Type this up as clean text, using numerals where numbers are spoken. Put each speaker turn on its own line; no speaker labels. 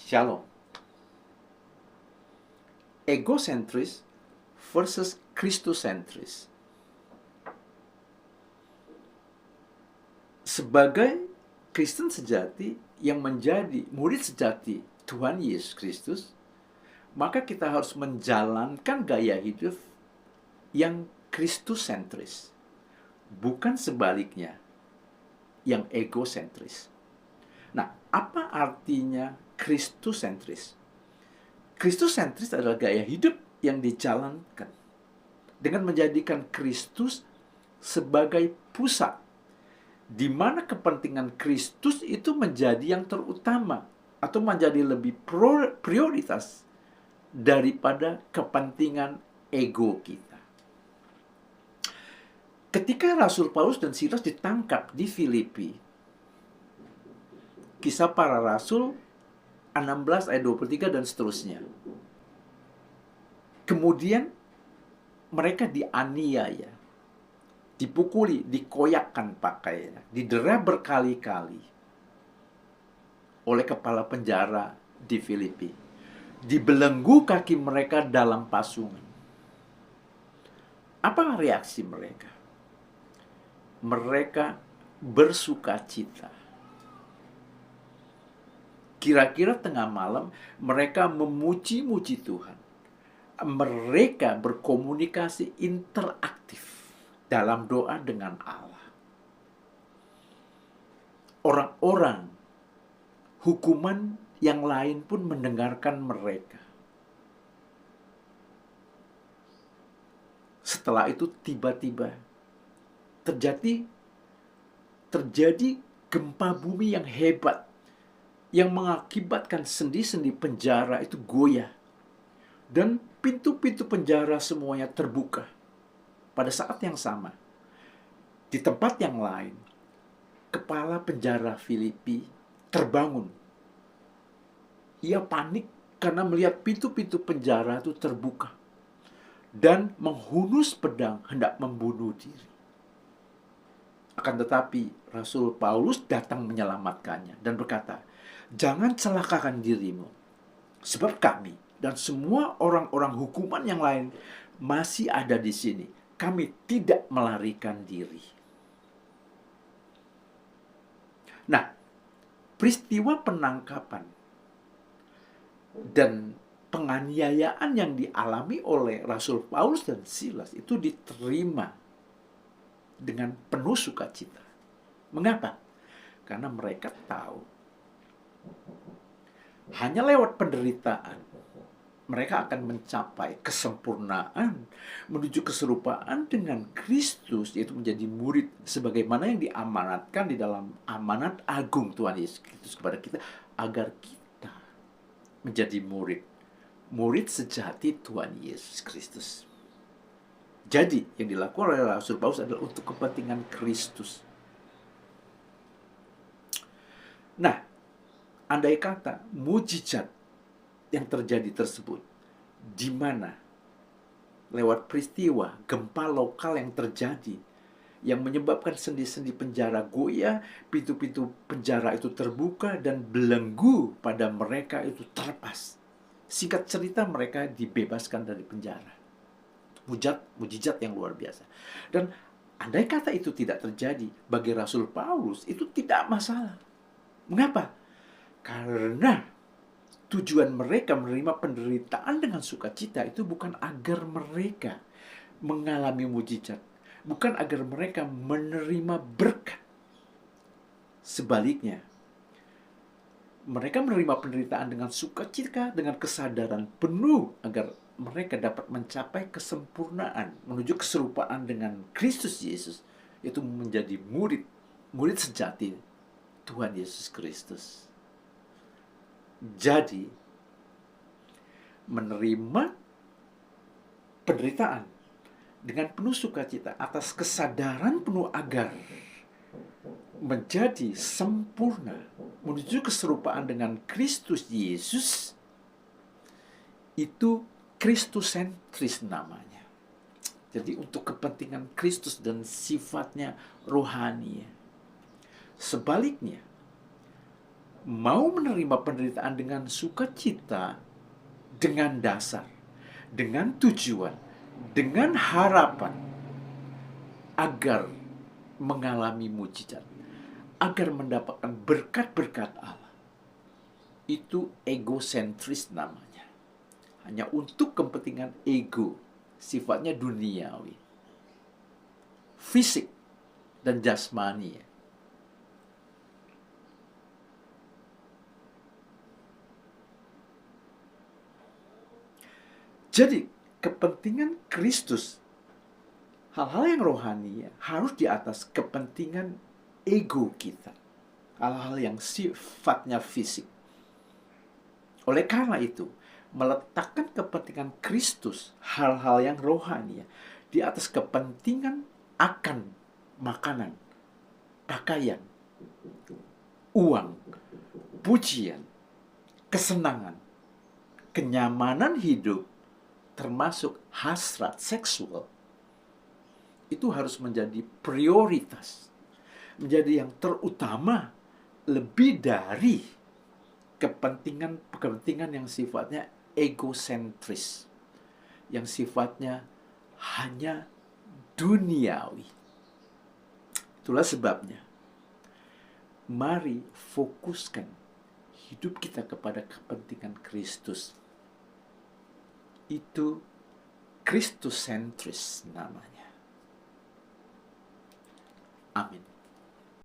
Shalom. Egosentris versus Kristosentris. Sebagai Kristen sejati yang menjadi murid sejati Tuhan Yesus Kristus, maka kita harus menjalankan gaya hidup yang Kristosentris, bukan sebaliknya, yang egosentris. Nah, apa artinya Kristosentris? Kristosentris adalah gaya hidup yang dijalankan dengan menjadikan Kristus sebagai pusat, di mana kepentingan Kristus itu menjadi yang terutama atau menjadi lebih prioritas daripada kepentingan ego kita. Ketika Rasul Paulus dan Silas ditangkap di Filipi, Kisah Para Rasul 16 ayat 23 dan seterusnya. Kemudian mereka dianiaya, dipukuli, dikoyakkan pakaiannya, didera berkali-kali oleh kepala penjara di Filipi. Dibelenggu kaki mereka dalam pasungan. Apa reaksi mereka? Mereka bersukacita. Kira-kira tengah malam mereka memuji-muji Tuhan. Mereka berkomunikasi interaktif dalam doa dengan Allah. Orang-orang hukuman yang lain pun mendengarkan mereka. Setelah itu tiba-tiba terjadi gempa bumi yang hebat yang mengakibatkan sendi-sendi penjara itu goyah. Dan pintu-pintu penjara semuanya terbuka. Pada saat yang sama, di tempat yang lain, kepala penjara Filipi terbangun. Ia panik karena melihat pintu-pintu penjara itu terbuka. Dan menghunus pedang hendak membunuh diri. Akan tetapi, Rasul Paulus datang menyelamatkannya dan berkata, "Jangan celakakan dirimu, sebab kami dan semua orang-orang hukuman yang lain masih ada di sini. Kami tidak melarikan diri." Nah, peristiwa penangkapan dan penganiayaan yang dialami oleh Rasul Paulus dan Silas itu diterima dengan penuh sukacita. Mengapa? Karena mereka tahu hanya lewat penderitaan mereka akan mencapai kesempurnaan menuju keserupaan dengan Kristus, yaitu menjadi murid sebagaimana yang diamanatkan di dalam amanat agung Tuhan Yesus Kristus kepada kita, agar kita menjadi murid sejati Tuhan Yesus Kristus. Jadi yang dilakukan oleh Rasul Paulus adalah untuk kepentingan Kristus. Nah, andai kata mujizat yang terjadi tersebut, di mana lewat peristiwa gempa lokal yang terjadi, yang menyebabkan sendi-sendi penjara goyah, pintu-pintu penjara itu terbuka, dan belenggu pada mereka itu terlepas. Singkat cerita, mereka dibebaskan dari penjara. Mujizat yang luar biasa. Dan andai kata itu tidak terjadi, bagi Rasul Paulus itu tidak masalah. Mengapa? Karena tujuan mereka menerima penderitaan dengan sukacita itu bukan agar mereka mengalami mujizat, bukan agar mereka menerima berkat. Sebaliknya, mereka menerima penderitaan dengan sukacita, dengan kesadaran penuh agar mereka dapat mencapai kesempurnaan, menuju keserupaan dengan Kristus Yesus, yaitu menjadi murid sejati Tuhan Yesus Kristus. Jadi, menerima penderitaan dengan penuh sukacita atas kesadaran penuh agar menjadi sempurna, menuju keserupaan dengan Kristus Yesus, itu Kristosentris namanya. Jadi untuk kepentingan Kristus dan sifatnya rohani. Sebaliknya, mau menerima penderitaan dengan sukacita, dengan dasar, dengan tujuan, dengan harapan agar mengalami mujizat, agar mendapatkan berkat-berkat Allah. Itu egosentris namanya. Hanya untuk kepentingan ego, sifatnya duniawi, fisik dan jasmani. Jadi, kepentingan Kristus, hal-hal yang rohani harus di atas kepentingan ego kita. Hal-hal yang sifatnya fisik. Oleh karena itu, meletakkan kepentingan Kristus, hal-hal yang rohani di atas kepentingan akan makanan, pakaian, uang, pujian, kesenangan, kenyamanan hidup, termasuk hasrat seksual, itu harus menjadi prioritas, menjadi yang terutama, lebih dari kepentingan yang sifatnya egosentris, yang sifatnya hanya duniawi. Itulah sebabnya, mari fokuskan hidup kita kepada kepentingan Kristus. Itu Kristusentris namanya. Amin.